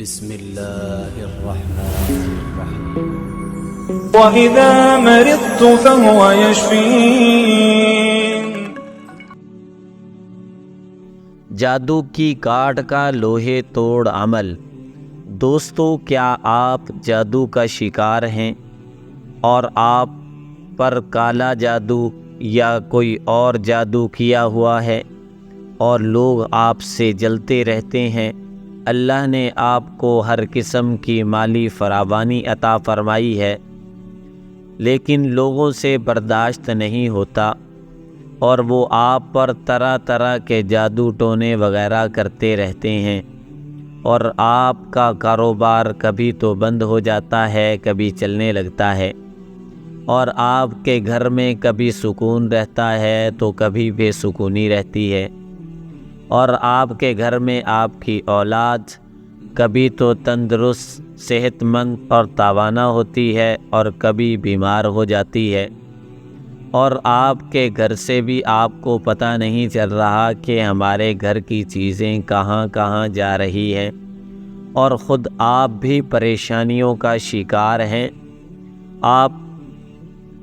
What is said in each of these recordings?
بسم اللہ الرحمن الرحیم وَإِذَا مَرِضْتُ فَهُوَ يَشْفِينِ۔ جادو کی کاٹ کا لوہے توڑ عمل۔ دوستو، کیا آپ جادو کا شکار ہیں اور آپ پر کالا جادو یا کوئی اور جادو کیا ہوا ہے اور لوگ آپ سے جلتے رہتے ہیں؟ اللہ نے آپ کو ہر قسم کی مالی فراوانی عطا فرمائی ہے، لیکن لوگوں سے برداشت نہیں ہوتا اور وہ آپ پر طرح طرح کے جادو ٹونے وغیرہ کرتے رہتے ہیں، اور آپ کا کاروبار کبھی تو بند ہو جاتا ہے، کبھی چلنے لگتا ہے، اور آپ کے گھر میں کبھی سکون رہتا ہے تو کبھی بے سکونی رہتی ہے، اور آپ کے گھر میں آپ کی اولاد کبھی تو تندرست، صحت مند اور توانا ہوتی ہے اور کبھی بیمار ہو جاتی ہے، اور آپ کے گھر سے بھی آپ کو پتہ نہیں چل رہا کہ ہمارے گھر کی چیزیں کہاں کہاں جا رہی ہیں، اور خود آپ بھی پریشانیوں کا شکار ہیں۔ آپ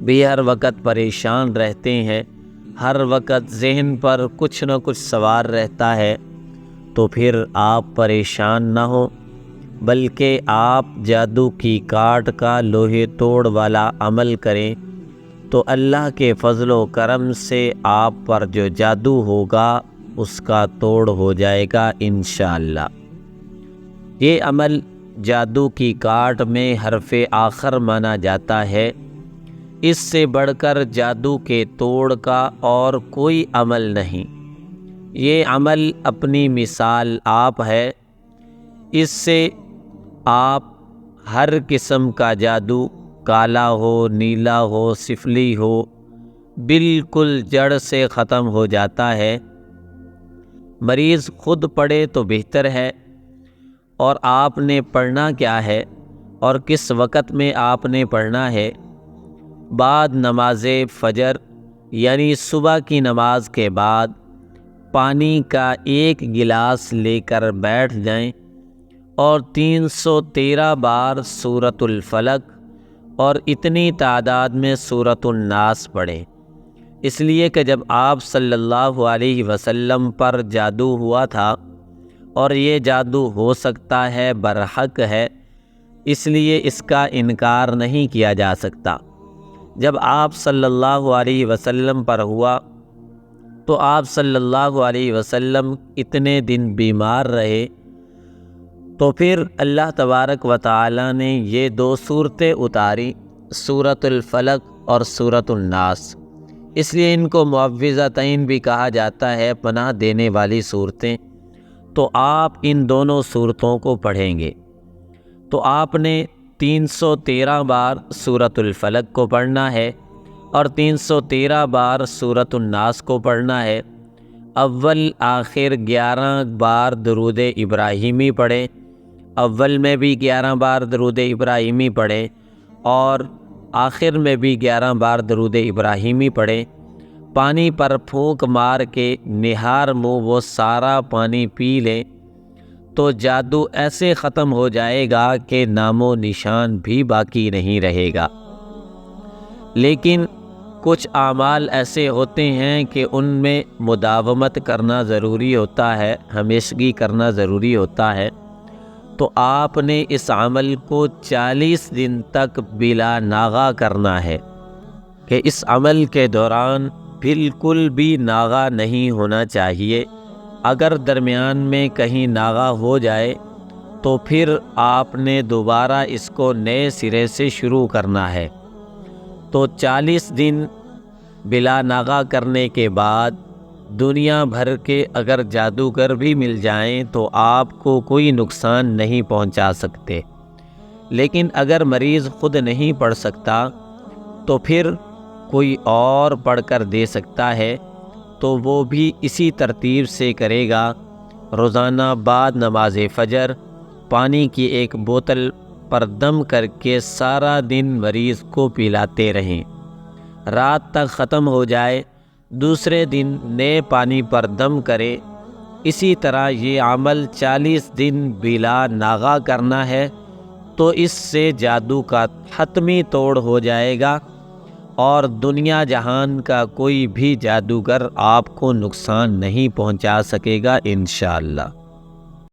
بھی ہر وقت پریشان رہتے ہیں، ہر وقت ذہن پر کچھ نہ کچھ سوار رہتا ہے، تو پھر آپ پریشان نہ ہوں، بلکہ آپ جادو کی کاٹ کا لوہے توڑ والا عمل کریں، تو اللہ کے فضل و کرم سے آپ پر جو جادو ہوگا اس کا توڑ ہو جائے گا انشاءاللہ۔ یہ عمل جادو کی کاٹ میں حرف آخر مانا جاتا ہے۔ اس سے بڑھ کر جادو کے توڑ کا اور کوئی عمل نہیں۔ یہ عمل اپنی مثال آپ ہے، اس سے آپ ہر قسم کا جادو، کالا ہو، نیلا ہو، سفلی ہو، بالکل جڑ سے ختم ہو جاتا ہے۔ مریض خود پڑھے تو بہتر ہے، اور آپ نے پڑھنا کیا ہے اور کس وقت میں آپ نے پڑھنا ہے؟ بعد نماز فجر یعنی صبح کی نماز کے بعد پانی کا 1 گلاس لے کر بیٹھ جائیں اور 313 بار سورۃ الفلق اور اتنی تعداد میں سورۃ الناس پڑھیں، اس لیے کہ جب آپ صلی اللہ علیہ وسلم پر جادو ہوا تھا، اور یہ جادو ہو سکتا ہے، برحق ہے، اس لیے اس کا انکار نہیں کیا جا سکتا۔ جب آپ صلی اللہ علیہ وسلم پر ہوا تو آپ صلی اللہ علیہ وسلم اتنے دن بیمار رہے، تو پھر اللہ تبارک و تعالی نے یہ 2 صورتیں اتاری، سورۃ الفلق اور سورۃ الناس، اس لیے ان کو معوذتین بھی کہا جاتا ہے، پناہ دینے والی صورتیں۔ تو آپ ان دونوں صورتوں کو پڑھیں گے، تو آپ نے 313 بار سورۃ الفلق کو پڑھنا ہے اور 313 بار سورۃ الناس کو پڑھنا ہے۔ اول آخر 11 بار درود ابراہیمی پڑھیں، اول میں بھی 11 بار درود ابراہیمی پڑھیں اور آخر میں بھی 11 بار درود ابراہیمی پڑھیں۔ پانی پر پھونک مار کے نہار منہ وہ سارا پانی پی لیں تو جادو ایسے ختم ہو جائے گا کہ نام و نشان بھی باقی نہیں رہے گا۔ لیکن کچھ اعمال ایسے ہوتے ہیں کہ ان میں مداومت کرنا ضروری ہوتا ہے، ہمیشگی کرنا ضروری ہوتا ہے، تو آپ نے اس عمل کو 40 دن تک بلا ناغہ کرنا ہے، کہ اس عمل کے دوران بالکل بھی ناغہ نہیں ہونا چاہیے۔ اگر درمیان میں کہیں ناغہ ہو جائے تو پھر آپ نے دوبارہ اس کو نئے سرے سے شروع کرنا ہے۔ تو 40 دن بلا ناغہ کرنے کے بعد دنیا بھر کے اگر جادوگر بھی مل جائیں تو آپ کو کوئی نقصان نہیں پہنچا سکتے، لیکن اگر مریض خود نہیں پڑھ سکتا تو پھر کوئی اور پڑھ کر دے سکتا ہے، تو وہ بھی اسی ترتیب سے کرے گا۔ روزانہ بعد نماز فجر پانی کی 1 بوتل پر دم کر کے سارا دن مریض کو پلاتے رہیں، رات تک ختم ہو جائے، دوسرے دن نئے پانی پر دم کرے اسی طرح یہ عمل 40 دن بلا ناغہ کرنا ہے تو اس سے جادو کا حتمی توڑ ہو جائے گا اور دنیا جہان کا کوئی بھی جادوگر آپ کو نقصان نہیں پہنچا سکے گا انشاءاللہ۔